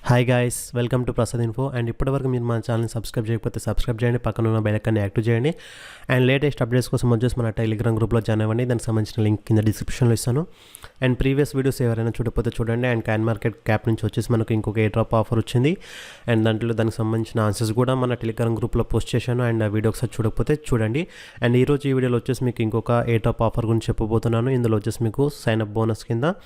Hi guys, welcome to Prasad info. And ఇప్పటివరకు మీరు మన ఛానల్ని సబ్స్క్రైబ్ చేయకపోతే సబ్స్క్రైబ్ చేయండి, పక్కన ఉన్న బెల్ ఐకాన్ని యాక్టివ్ చేయండి. అండ్ లేటెస్ట్ అప్డేట్స్ కోసం వచ్చేసి మన టెలిగ్రామ్ గ్రూప్లో జాయిన్ అవ్వండి. దానికి సంబంధించిన లింక్ కింద డిస్క్రిప్షన్లో ఇస్తాను. అండ్ ప్రీవియస్ వీడియోస్ ఎవరైనా చూడకపోతే చూడండి. అండ్ కాయిన్ మార్కెట్ క్యాప్ నుంచి వచ్చేసి మనకు ఇంకొక ఎయిర్ డ్రాప్ ఆఫర్ వచ్చింది. అండ్ దానికి సంబంధించిన ఆన్సర్స్ కూడా మన టెలిగ్రామ్ గ్రూప్లో పోస్ట్ చేశాను. అండ్ ఆ వీడియో ఒకసారి చూడకపోతే చూడండి. అండ్ ఈరోజు ఈ వీడియోలో వచ్చేసి మీకు ఇంకొక ఎయిర్ డ్రాప్ ఆఫర్ గురించి చెప్పబోతున్నాను. ఇందులో వచ్చేసి మీకు సైన్ అప్ బోనస్ కింద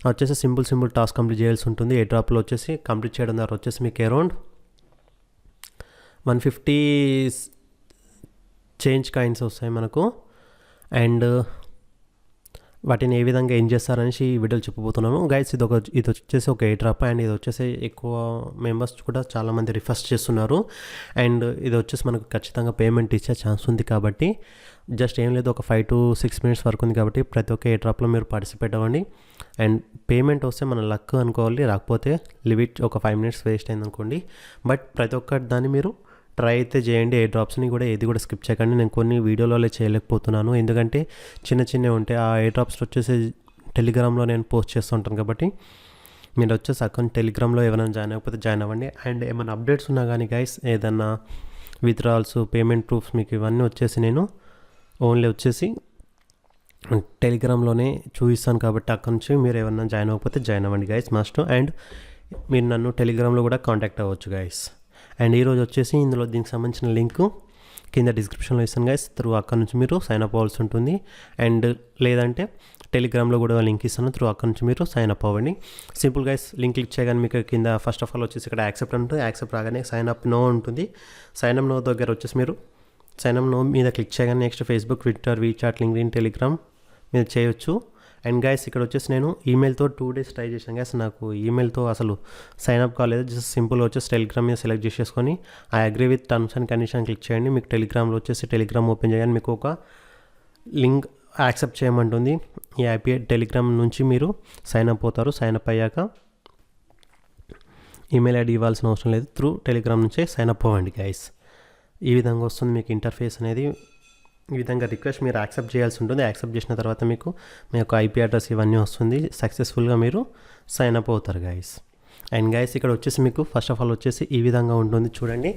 వచ్చేసి సింపుల్ టాస్క్ కంప్లీట్ చేయాల్సి ఉంటుంది. ఏ డ్రాప్లో వచ్చేసి కంప్లీట్ చేయడం ద్వారా వచ్చేసి మీకు అరౌండ్ 150 చేంజ్ కాయిన్స్ వస్తాయి మనకు. అండ్ వాటిని ఏ విధంగా ఏం చేస్తారనేసి ఈ వీడియోలో చెప్పబోతున్నాను గైస్. ఇది వచ్చేసి ఒక ఎయిర్ డ్రాప్. అండ్ ఇది వచ్చేసి ఎక్కువ మెంబర్స్ కూడా చాలామంది రిఫర్స్ చేస్తున్నారు. అండ్ ఇది వచ్చేసి మనకు ఖచ్చితంగా పేమెంట్ ఇచ్చే ఛాన్స్ ఉంది. కాబట్టి జస్ట్ ఏం లేదు, ఒక 5 to 6 minutes వరకు ఉంది. కాబట్టి ప్రతి ఒక్క ఎయిర్ డ్రాప్లో మీరు పార్టిసిపేట్ అవ్వండి. అండ్ పేమెంట్ వస్తే మన లక్ అనుకోవాలి, రాకపోతే లిమిట్ ఒక 5 minutes వేస్ట్ అయింది అనుకోండి. బట్ ప్రతి ఒక్కటి దాన్ని మీరు ట్రై అయితే చేయండి. ఎయిర్ డ్రాప్స్ని కూడా ఏది కూడా స్కిప్ చేయకండి. నేను కొన్ని వీడియోలలో చేయలేకపోతున్నాను, ఎందుకంటే చిన్నవి ఉంటాయి. ఆ ఎయిర్ డ్రాప్స్ వచ్చేసి టెలిగ్రామ్లో నేను పోస్ట్ చేస్తుంటాను. కాబట్టి మీరు వచ్చేసి అకౌంట్ టెలిగ్రామ్లో ఎవరైనా జాయిన్ అవ్వకపోతే జాయిన్ అవ్వండి. అండ్ ఏమైనా అప్డేట్స్ ఉన్నా కానీ గైస్, ఏదన్నా విత్డ్రాల్స్, పేమెంట్ ప్రూఫ్స్, మీకు ఇవన్నీ వచ్చేసి నేను ఓన్లీ వచ్చేసి టెలిగ్రామ్లోనే చూపిస్తాను. కాబట్టి అక్కడ నుంచి మీరు ఏమన్నా జాయిన్ అవ్వకపోతే జాయిన్ అవ్వండి గైస్, మస్ట్. అండ్ మీరు నన్ను టెలిగ్రామ్లో కూడా కాంటాక్ట్ అవ్వచ్చు గైస్. అండ్ ఈరోజు వచ్చేసి ఇందులో దీనికి సంబంధించిన లింక్ కింద డిస్క్రిప్షన్లో ఇస్తాను గైస్. అక్కడ నుంచి మీరు సైన్ అప్ అవ్వాల్సి ఉంటుంది. అండ్ లేదంటే టెలిగ్రామ్లో కూడా లింక్ ఇస్తాను, అక్కడ నుంచి మీరు సైన్ అప్ అవ్వండి. సింపుల్ గైస్, లింక్ క్లిక్ చేయగానే మీకు కింద ఫస్ట్ ఆఫ్ ఆల్ వచ్చేసి ఇక్కడ యాక్సెప్ట్ ఉంటుంది. యాక్సెప్ట్ రాగానే సైన్ అప్ నో ఉంటుంది. సైన్ అప్ నో దగ్గర వచ్చేసి మీరు సైన్ అప్ నో మీద క్లిక్ చేయగానే next Facebook, Twitter, WeChat, LinkedIn, Telegram మీరు చేయొచ్చు. అండ్ గైస్, ఇక్కడ వచ్చేసి నేను ఈమెయిల్తో 2 days ట్రై చేశాను గైస్. నాకు ఈమెయిల్తో అసలు సైన్ అప్ కాలేదు. జస్ట్ సింపుల్ వచ్చేసి టెలిగ్రామ్ మీద సెలెక్ట్ చేసేసుకొని I agree with terms and condition click చేయండి. మీకు టెలిగ్రామ్లో వచ్చేసి టెలిగ్రామ్ ఓపెన్ చేయగానే మీకు ఒక లింక్ యాక్సెప్ట్ చేయమంటుంది. ఈ ఐపీ టెలిగ్రామ్ నుంచి మీరు సైన్ అప్ అవుతారు. సైన్ అప్ అయ్యాక ఈమెయిల్ ఐడి ఇవ్వాల్సిన అవసరం లేదు, టెలిగ్రామ్ నుంచే సైన్ అప్ అవ్వండి గైస్. ఈ విధంగా వస్తుంది మీకు ఇంటర్ఫేస్ అనేది. ఈ విధంగా రిక్వెస్ట్ మీరు యాక్సెప్ట్ చేయాల్సి ఉంటుంది. యాక్సెప్ట్ చేసిన తర్వాత మీకు మీ యొక్క ఐపీ అడ్రస్ ఇవన్నీ వస్తుంది. సక్సెస్ఫుల్గా మీరు సైన్ అప్ అవుతారు గైస్. అండ్ గైస్, ఇక్కడ వచ్చేసి మీకు ఫస్ట్ ఆఫ్ ఆల్ వచ్చేసి ఈ విధంగా ఉంటుంది చూడండి,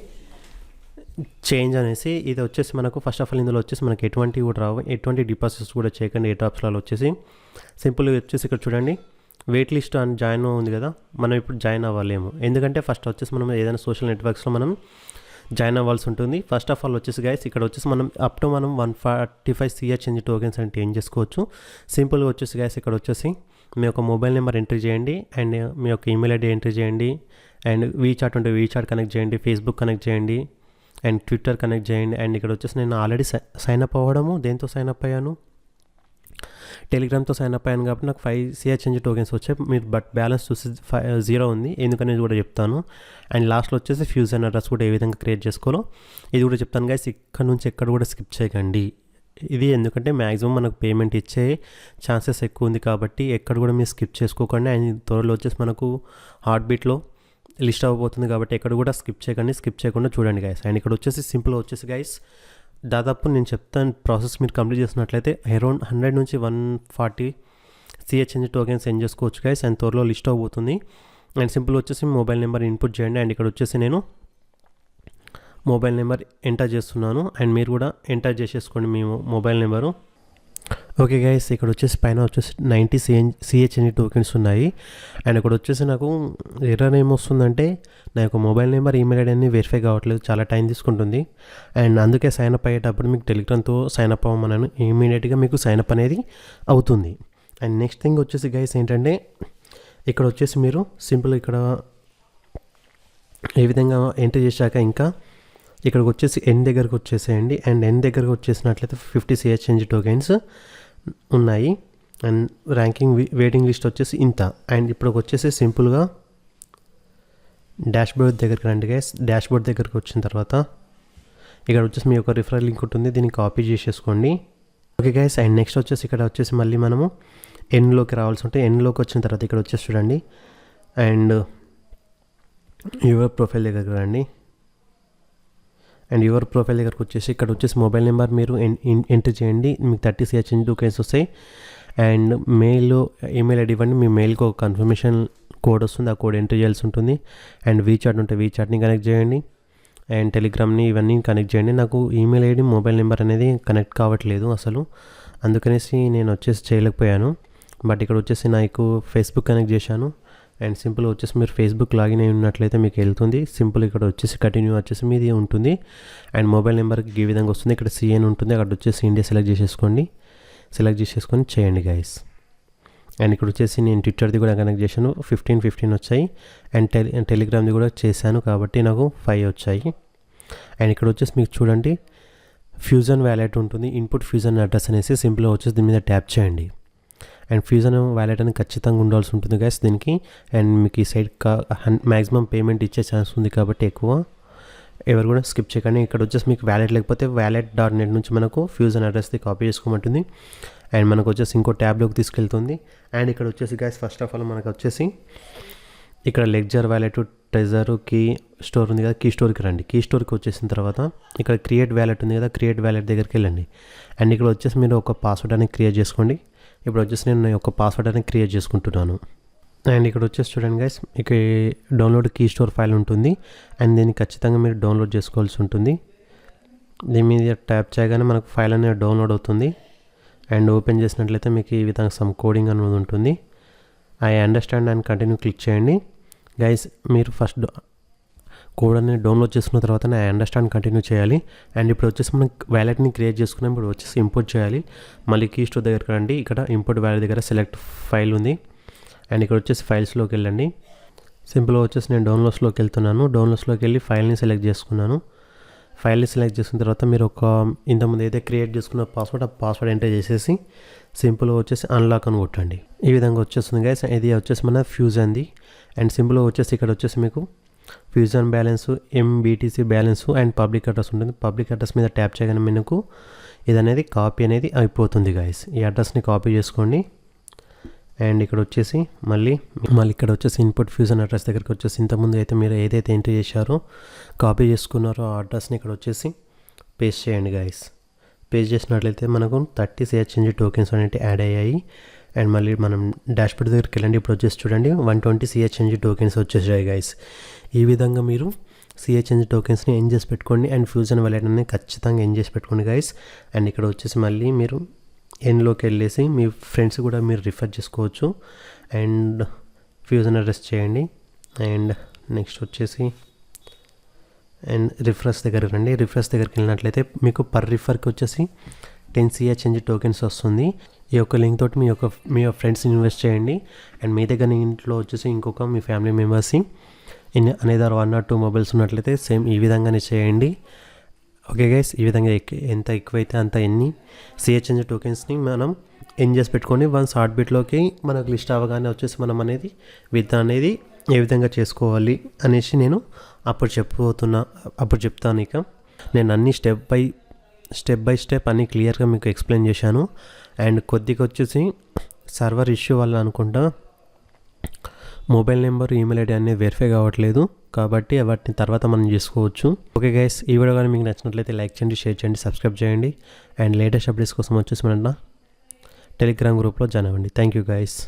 చేంజ్ అనేసి. ఇది వచ్చేసి మనకు ఫస్ట్ ఆఫ్ ఆల్ ఇందులో వచ్చేసి మనకి ఎటువంటి కూడా రావు, ఎటువంటి డిపాజిట్స్ కూడా చేయకండి. ఎయిర్ డ్రాప్స్లలో వచ్చేసి సింపుల్గా వచ్చేసి ఇక్కడ చూడండి వెయిట్ లిస్ట్ అని జాయిన్ ఉంది కదా, మనం ఇప్పుడు జాయిన్ అవ్వలేము. ఎందుకంటే ఫస్ట్ వచ్చేసి మనం ఏదైనా సోషల్ నెట్వర్క్స్లో మనం జాయిన్ అవ్వాల్సి ఉంటుంది. ఫస్ట్ ఆఫ్ ఆల్ వచ్చేసి గైస్, ఇక్కడ వచ్చేసి మనం అప్ టు మనం 145 CHNG టోకెన్స్ అంటే ఏం చేసుకోవచ్చు. సింపుల్గా వచ్చేసి గైస్, ఇక్కడ వచ్చేసి మీ యొక్క మొబైల్ నెంబర్ ఎంట్రీ చేయండి. అండ్ మీ యొక్క ఈమెయిల్ ఐడి ఎంట్రీ చేయండి. అండ్ వీచాట్ ఉంటే వీచాట్ కనెక్ట్ చేయండి, ఫేస్బుక్ కనెక్ట్ చేయండి, అండ్ ట్విట్టర్ కనెక్ట్ చేయండి. అండ్ ఇక్కడ వచ్చేసి నేను ఆల్రెడీ సైన్ అప్ అవ్వడము, దేంతో సైన్ అప్ అయ్యాను, టెలిగ్రామ్తో సైన్ అప్ అయ్యాను. కాబట్టి నాకు 5 CHNG టోకెన్స్ వచ్చాయి. మీరు బట్ బ్యాలెన్స్ చూసి 0 ఉంది, ఎందుకనేది కూడా చెప్తాను. అండ్ లాస్ట్లో వచ్చేసి ఫ్యూజన్ అడ్రస్ కూడా ఏ విధంగా క్రియేట్ చేసుకోవాలో ఇది కూడా చెప్తాను గైస్. ఇక్కడ నుంచి ఎక్కడ కూడా స్కిప్ చేయకండి. ఇది ఎందుకంటే మ్యాక్సిమం మనకు పేమెంట్ ఇచ్చే ఛాన్సెస్ ఎక్కువ ఉంది. కాబట్టి ఎక్కడ కూడా మీరు స్కిప్ చేసుకోకండి. అండ్ త్వరలో వచ్చేసి మనకు హార్ట్ బీట్లో లిస్ట్ అవ్వబోతుంది. కాబట్టి ఎక్కడ కూడా స్కిప్ చేయకండి, స్కిప్ చేయకుండా చూడండి గైస్. అండ్ ఇక్కడ వచ్చేసి సింపుల్గా వచ్చేసి గైస్, దాదాపు నేను చెప్తాను ప్రాసెస్ మీరు కంప్లీట్ చేసినట్లయితే అరౌండ్ 100 నుంచి 140 CHNG టోకెన్స్ సెండ్ చేసుకోవచ్చు గైస్. అండ్ త్వరలో లిస్ట్ అవ్వబోతుంది. అండ్ సింపుల్ వచ్చేసి మొబైల్ నెంబర్ ఇన్పుట్ చేయండి. అండ్ ఇక్కడ వచ్చేసి నేను మొబైల్ నెంబర్ ఎంటర్ చేస్తున్నాను. అండ్ మీరు కూడా ఎంటర్ చేసేసుకోండి మీ మొబైల్ నెంబరు. ఓకే గైస్, ఇక్కడ వచ్చేసి పైన వచ్చేసి 90 CHNG టోకెన్స్ ఉన్నాయి. అండ్ ఇక్కడ వచ్చేసి నాకు ఎర్రర్ ఏమొస్తుందంటే నా యొక్క మొబైల్ నెంబర్, ఈమెయిల్ ఐడి అన్ని వెరిఫై కావట్లేదు, చాలా టైం తీసుకుంటుంది. అండ్ అందుకే సైన్ అప్ అయ్యేటప్పుడు మీకు టెలిగ్రామ్తో సైన్ అప్ అవ్వమన్నాను. ఇమీడియట్గా మీకు సైన్ అప్ అనేది అవుతుంది. అండ్ నెక్స్ట్ థింగ్ వచ్చేసి గైస్ ఏంటంటే, ఇక్కడ వచ్చేసి మీరు సింపుల్ ఇక్కడ ఏ విధంగా ఎంటర్ చేశాక ఇంకా ఇక్కడికి వచ్చేసి ఎన్ దగ్గరకు వచ్చేసేయండి. అండ్ ఎన్ దగ్గరకు వచ్చేసినట్లయితే 50 CHNG టోకెన్స్ ఉన్నాయి. అండ్ ర్యాంకింగ్ వెయిటింగ్ లిస్ట్ వచ్చేసి ఇంత. అండ్ ఇప్పుడు వచ్చేసి సింపుల్గా డాష్బోర్డ్ దగ్గరికి రండి గైస్. డాష్బోర్డ్ దగ్గరికి వచ్చిన తర్వాత ఇక్కడ వచ్చేసి మీ యొక్క రిఫరల్ లింక్ ఉంటుంది, దీన్ని కాపీ చేసేసుకోండి. ఓకే గైస్, అండ్ నెక్స్ట్ వచ్చేసి ఇక్కడ వచ్చేసి మళ్ళీ మనము ఎన్లోకి రావాల్సి ఉంటే ఎన్లోకి వచ్చిన తర్వాత ఇక్కడ వచ్చేసి చూడండి అండ్ యువర్ ప్రొఫైల్ దగ్గరికి రండి. అండ్ యువర్ ప్రొఫైల్ దగ్గరకు వచ్చేసి ఇక్కడ వచ్చేసి మొబైల్ నెంబర్ మీరు ఎంటర్ చేయండి. మీకు 30 CHNG టోకెన్స్ వస్తాయి. అండ్ మెయిల్, ఈమెయిల్ ఐడి ఇవ్వండి. మీ మెయిల్కి ఒక కన్ఫర్మేషన్ కోడ్ వస్తుంది, ఆ కోడ్ ఎంట్రీ చేయాల్సి ఉంటుంది. అండ్ వీచాట్ ఉంటే వీచాట్ని కనెక్ట్ చేయండి, అండ్ టెలిగ్రామ్ని ఇవన్నీ కనెక్ట్ చేయండి. నాకు ఈమెయిల్ ఐడి మొబైల్ నెంబర్ అనేది కనెక్ట్ కావట్లేదు అసలు, అందుకనేసి నేను వచ్చేసి చేయలేకపోయాను. బట్ ఇక్కడ వచ్చేసి నాకు ఫేస్బుక్ కనెక్ట్ చేశాను. అండ్ సింపుల్ వచ్చేసి మీరు ఫేస్బుక్ లాగిన్ అయి ఉన్నట్లయితే మీకు వెళ్తుంది. సింపుల్ ఇక్కడ వచ్చేసి కంటిన్యూ వచ్చేసి మీది ఉంటుంది. అండ్ మొబైల్ నెంబర్కి ఈ విధంగా వస్తుంది. ఇక్కడ సిఎన్ ఉంటుంది, అక్కడ వచ్చేసి ఇండియా సెలెక్ట్ చేసేసుకొని చేయండి గైస్. అండ్ ఇక్కడ వచ్చేసి నేను ట్విట్టర్ది కూడా కనెక్ట్ చేశాను, 15 వచ్చాయి. అండ్ టెలిగ్రామ్ది కూడా చేశాను కాబట్టి నాకు 5 వచ్చాయి. అండ్ ఇక్కడ వచ్చేసి మీకు చూడండి ఫ్యూజన్ వ్యాలెట్ ఉంటుంది, ఇన్పుట్ ఫ్యూజన్ అడ్రస్ అనేసి సింపుల్గా వచ్చేసి దీని మీద ట్యాప్ చేయండి. అండ్ ఫ్యూజన్ వ్యాలెట్ అని ఖచ్చితంగా ఉండాల్సి ఉంటుంది గైస్ దీనికి. అండ్ మీకు ఈ సైడ్ మ్యాక్సిమం పేమెంట్ ఇచ్చే ఛాన్స్ ఉంది కాబట్టి ఎక్కువ ఎవరు కూడా స్కిప్ చేయకండి. ఇక్కడ వచ్చేసి మీకు వ్యాలెట్ లేకపోతే wallet.net నుంచి మనకు ఫ్యూజన్ అడ్రస్ది కాపీ చేసుకోమంటుంది. అండ్ మనకు వచ్చేసి ఇంకో ట్యాబ్లోకి తీసుకెళ్తుంది. అండ్ ఇక్కడ వచ్చేసి గైస్ ఫస్ట్ ఆఫ్ ఆల్ మనకు వచ్చేసి ఇక్కడ ledger wallet, Trezor, key store ఉంది కదా, కీ స్టోర్కి రండి. కీ స్టోర్కి వచ్చేసిన తర్వాత ఇక్కడ క్రియేట్ వ్యాలెట్ ఉంది కదా, క్రియేట్ వ్యాలెట్ దగ్గరికి వెళ్ళండి. అండ్ ఇక్కడ వచ్చేసి మీరు ఒక పాస్వర్డ్ అనేది క్రియేట్ చేసుకోండి. ఇప్పుడు వచ్చేసి నేను ఒక పాస్వర్డ్ అనేది క్రియేట్ చేసుకుంటున్నాను. అండ్ ఇక్కడ వచ్చేసి చూడండి గైస్, ఇక డౌన్లోడ్ కీ స్టోర్ ఫైల్ ఉంటుంది. అండ్ దీన్ని ఖచ్చితంగా మీరు డౌన్లోడ్ చేసుకోవాల్సి ఉంటుంది. దీని మీద ట్యాప్ చేయగానే మనకు ఫైల్ అనేది డౌన్లోడ్ అవుతుంది. అండ్ ఓపెన్ చేసినట్లయితే మీకు ఈ విధంగా సమ్ కోడింగ్ అనేది ఉంటుంది. I understand and continue click చేయండి గైస్. మీరు ఫస్ట్ కోడ్ అనేది డౌన్లోడ్ చేసుకున్న తర్వాత ఐ అండర్స్టాండ్ కంటిన్యూ చేయాలి. అండ్ ఇప్పుడు వచ్చేసి మనం వ్యాలెట్ని క్రియేట్ చేసుకున్నాం. ఇప్పుడు వచ్చేసి ఇంపోర్ట్ చేయాలి. మళ్ళీ కీ స్టోర్ దగ్గరికి రండి. ఇక్కడ ఇంపోర్ట్ వ్యాలెట్ దగ్గర సెలెక్ట్ ఫైల్ ఉంది. అండ్ ఇక్కడ వచ్చేసి ఫైల్స్లోకి వెళ్ళండి. సింపుల్గా వచ్చేసి నేను డౌన్లోడ్స్లోకి వెళ్తున్నాను. డౌన్లోడ్స్లోకి వెళ్ళి ఫైల్ని సెలెక్ట్ చేసుకున్నాను. ఫైల్ని సెలెక్ట్ చేసిన తర్వాత మీరు ఇంతకుముందు అయితే క్రియేట్ చేసుకున్న పాస్వర్డ్, ఆ పాస్వర్డ్ ఎంటర్ చేసేసి సింపుల్గా వచ్చేసి అన్లాక్ అని కొట్టండి. ఈ విధంగా వచ్చేస్తుంది గైస్. ఇది వచ్చేసి మన ఫ్యూజన్ది. అండ్ సింపుల్గా వచ్చేసి ఇక్కడ వచ్చేసి మీకు fusion balance, MBTC balance and public address ఉంటుంది. పబ్లిక్ అడ్రస్ మీద ట్యాప్ చేయగానే మీకు ఇది అనేది కాపీ అనేది అయిపోతుంది గైస్. ఈ అడ్రస్ని కాపీ చేసుకోండి. అండ్ ఇక్కడ వచ్చేసి మళ్ళీ ఇక్కడ వచ్చేసి ఇన్పుట్ ఫ్యూజన్ అడ్రస్ దగ్గరికి వచ్చేసి ఇంతకుముందు అయితే మీరు ఏదైతే ఎంటర్ చేశారో కాపీ చేసుకున్నారో ఆ అడ్రస్ని ఇక్కడ వచ్చేసి పేస్ట్ చేయండి గైస్. పేస్ట్ చేసినట్లయితే మనకు 30 CHNG టోకెన్స్ అనేవి యాడ్ అయ్యాయి. అండ్ మళ్ళీ మనం డాష్బోర్డ్ దగ్గరికి వెళ్ళండి. ఇప్పుడు వచ్చేసి చూడండి 120 CHNG టోకెన్స్ వచ్చేసాయి గైస్. ఈ విధంగా మీరు CHNG టోకెన్స్ని ఎండ్ చేసి పెట్టుకోండి. అండ్ ఫ్యూజన్ వాలెట్ అనేది ఖచ్చితంగా ఎండ్ చేసి పెట్టుకోండి గైస్. అండ్ ఇక్కడ వచ్చేసి మళ్ళీ మీరు ఎన్లోకి వెళ్ళేసి మీ ఫ్రెండ్స్ కూడా మీరు రిఫర్ చేసుకోవచ్చు. అండ్ ఫ్యూజన్ అడ్రస్ చేయండి. అండ్ నెక్స్ట్ వచ్చేసి అండ్ రిఫరెన్స్ దగ్గరికి రండి. రిఫరెన్స్ దగ్గరికి వెళ్ళినట్లయితే మీకు పర్ రిఫర్కి వచ్చేసి 10 CHNG టోకెన్స్ వస్తుంది. ఈ యొక్క లింక్ తోటి మీ ఫ్రెండ్స్ని ఇన్వెస్ట్ చేయండి. అండ్ మీ దగ్గర ఇంట్లో వచ్చేసి ఇంకొక మీ ఫ్యామిలీ మెంబర్స్ని అనేదారు 1 or 2 మొబైల్స్ ఉన్నట్లయితే సేమ్ ఈ విధంగానే చేయండి. ఓకే గైస్, ఈ విధంగా ఎంత ఎక్కువైతే అంత CHNG టోకెన్స్ని మనం ఎండ్ చేసి పెట్టుకొని వన్స్ హార్ట్ బీట్లోకి మనకు లిస్ట్ అవ్వగానే వచ్చేసి మనం అనేది అనేది ఏ విధంగా చేసుకోవాలి అనేసి నేను అప్పుడు చెప్తాను. ఇక నేను అన్ని స్టెప్ బై స్టెప్ అన్నీ క్లియర్గా మీకు ఎక్స్ప్లెయిన్ చేశాను. అండ్ కొద్దిగా వచ్చేసి సర్వర్ ఇష్యూ వల్ల అనుకుంటా మొబైల్ నెంబర్, ఈమెయిల్ ఐడి అనేది వెరిఫై కావట్లేదు కాబట్టి వాటిని తర్వాత మనం చేసుకోవచ్చు. ఓకే గైస్, ఈ వీడియో కానీ మీకు నచ్చినట్లయితే లైక్ చేయండి, షేర్ చేయండి, సబ్స్క్రైబ్ చేయండి. అండ్ లేటెస్ట్ అప్డేట్స్ కోసం వచ్చేసి మన టెలిగ్రామ్ గ్రూప్లో జాయిన్ అవ్వండి. Thank you guys.